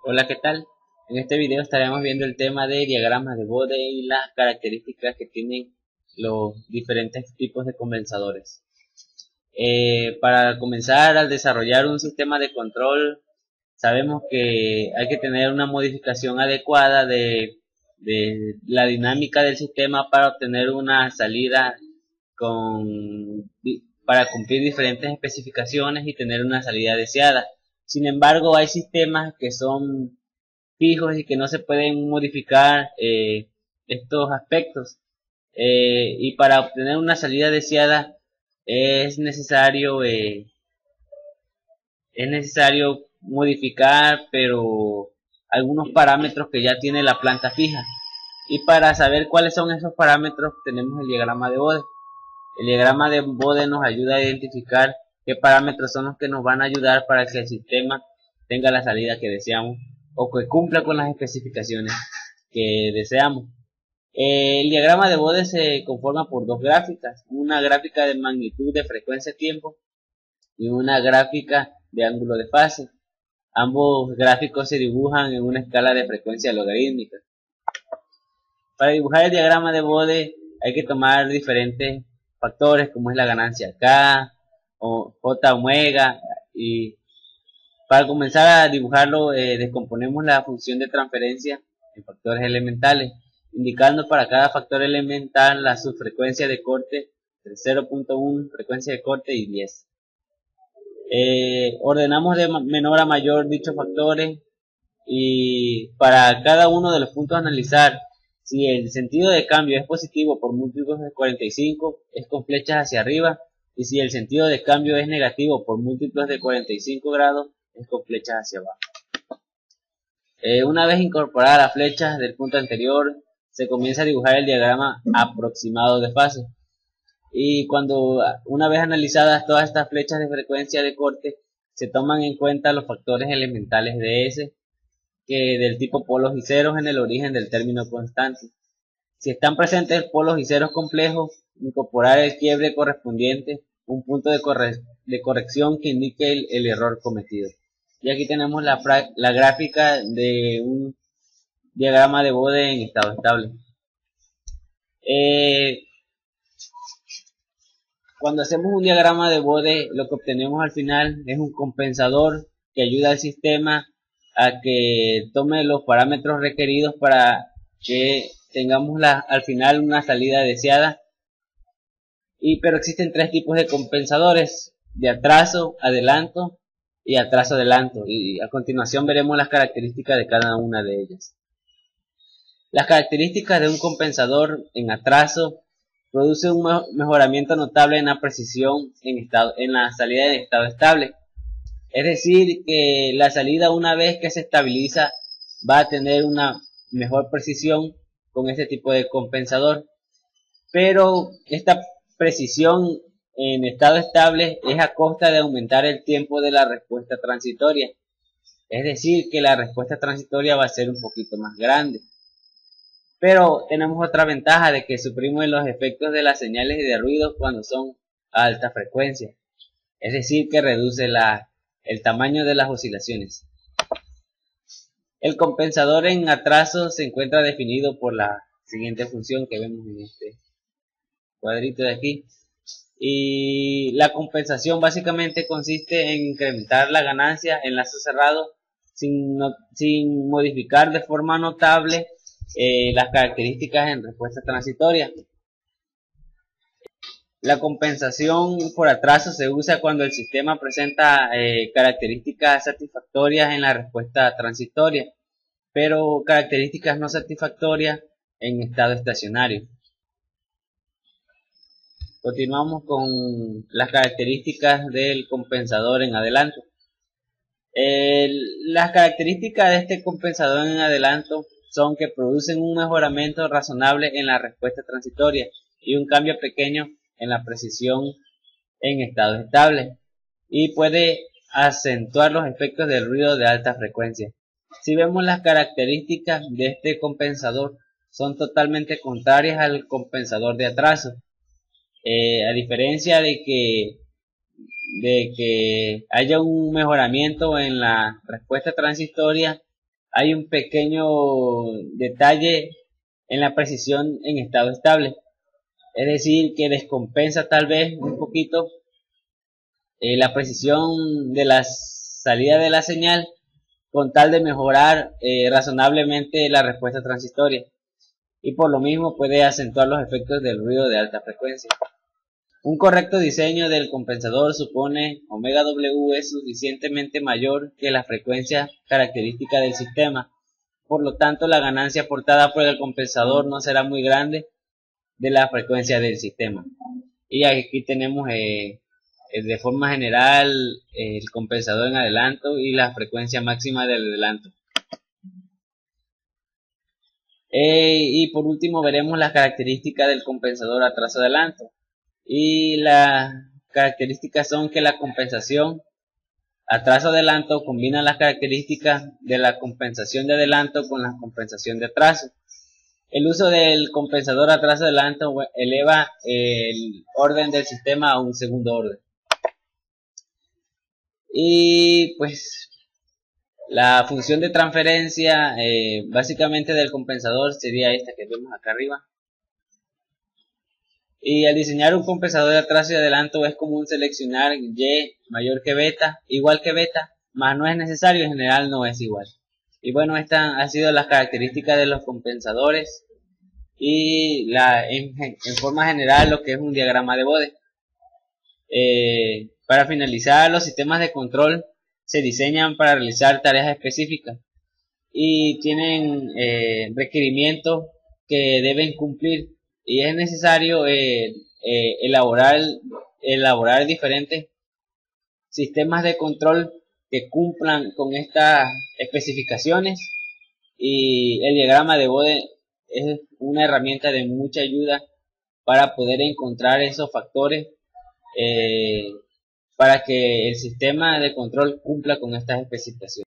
Hola, ¿qué tal? En este video estaremos viendo el tema de diagramas de Bode y las características que tienen los diferentes tipos de condensadores. Para comenzar a desarrollar un sistema de control, sabemos que hay que tener una modificación adecuada de la dinámica del sistema para obtener una salida para cumplir diferentes especificaciones y tener una salida deseada. Sin embargo, hay sistemas que son fijos y que no se pueden modificar estos aspectos. Y para obtener una salida deseada es necesario modificar pero algunos parámetros que ya tiene la planta fija. Y para saber cuáles son esos parámetros tenemos el diagrama de Bode. El diagrama de Bode nos ayuda a identificar qué parámetros son los que nos van a ayudar para que el sistema tenga la salida que deseamos o que cumpla con las especificaciones que deseamos. El diagrama de Bode se conforma por dos gráficas, una gráfica de magnitud de frecuencia-tiempo y una gráfica de ángulo de fase. Ambos gráficos se dibujan en una escala de frecuencia logarítmica. Para dibujar el diagrama de Bode hay que tomar diferentes factores como es la ganancia K o J omega, y para comenzar a dibujarlo descomponemos la función de transferencia en factores elementales, indicando para cada factor elemental la subfrecuencia de corte de 0.1, frecuencia de corte y 10. Ordenamos de menor a mayor dichos factores y para cada uno de los puntos a analizar, si el sentido de cambio es positivo por múltiplos de 45, es con flechas hacia arriba, y si el sentido de cambio es negativo por múltiplos de 45 grados, es con flechas hacia abajo. Una vez incorporadas las flechas del punto anterior, se comienza a dibujar el diagrama aproximado de fase. Y una vez analizadas todas estas flechas de frecuencia de corte, se toman en cuenta los factores elementales de S, que del tipo polos y ceros en el origen del término constante. Si están presentes polos y ceros complejos, incorporar el quiebre correspondiente, un punto de corrección que indique el error cometido. Y aquí tenemos la gráfica de un diagrama de Bode en estado estable. Cuando hacemos un diagrama de Bode, lo que obtenemos al final es un compensador que ayuda al sistema a que tome los parámetros requeridos para que tengamos al final una salida deseada. Pero existen tres tipos de compensadores: de atraso, adelanto y atraso-adelanto, y a continuación veremos las características de cada una de ellas. Las características de un compensador en atraso produce un mejoramiento notable en la precisión en la salida en estado estable. Es decir, que la salida, una vez que se estabiliza, va a tener una mejor precisión con este tipo de compensador. Pero esta precisión en estado estable es a costa de aumentar el tiempo de la respuesta transitoria. Es decir, que la respuesta transitoria va a ser un poquito más grande. Pero tenemos otra ventaja de que suprimimos los efectos de las señales de ruido cuando son a alta frecuencia. Es decir, que reduce el tamaño de las oscilaciones. El compensador en atraso se encuentra definido por la siguiente función que vemos en este cuadrito de aquí. Y la compensación básicamente consiste en incrementar la ganancia en lazo cerrado sin modificar de forma notable las características en respuesta transitoria. La compensación por atraso se usa cuando el sistema presenta características satisfactorias en la respuesta transitoria, pero características no satisfactorias en estado estacionario. Continuamos con las características del compensador en adelanto. Las características de este compensador en adelanto son que producen un mejoramiento razonable en la respuesta transitoria y un cambio pequeño en la precisión en estado estable, y puede acentuar los efectos del ruido de alta frecuencia. Si vemos las características de este compensador, son totalmente contrarias al compensador de atraso. A diferencia de que haya un mejoramiento en la respuesta transitoria, hay un pequeño detalle en la precisión en estado estable. Es decir, que descompensa tal vez un poquito la precisión de la salida de la señal con tal de mejorar razonablemente la respuesta transitoria. Y por lo mismo puede acentuar los efectos del ruido de alta frecuencia. Un correcto diseño del compensador supone omega W es suficientemente mayor que la frecuencia característica del sistema, por lo tanto la ganancia aportada por el compensador no será muy grande de la frecuencia del sistema. Y aquí tenemos de forma general el compensador en adelanto y la frecuencia máxima del adelanto. Y por último veremos las características del compensador atraso-adelanto. Y las características son que la compensación atraso-adelanto combina las características de la compensación de adelanto con la compensación de atraso. El uso del compensador atraso-adelanto eleva el orden del sistema a un segundo orden. Y pues la función de transferencia básicamente del compensador sería esta que vemos acá arriba. Y al diseñar un compensador de atraso y adelanto es común seleccionar Y mayor que beta, igual que beta, mas no es necesario, en general no es igual. Y bueno, estas han sido las características de los compensadores y en forma general lo que es un diagrama de Bode. Para finalizar, los sistemas de control se diseñan para realizar tareas específicas y tienen requerimientos que deben cumplir, y es necesario elaborar diferentes sistemas de control que cumplan con estas especificaciones, y el diagrama de Bode es una herramienta de mucha ayuda para poder encontrar esos factores para que el sistema de control cumpla con estas especificaciones.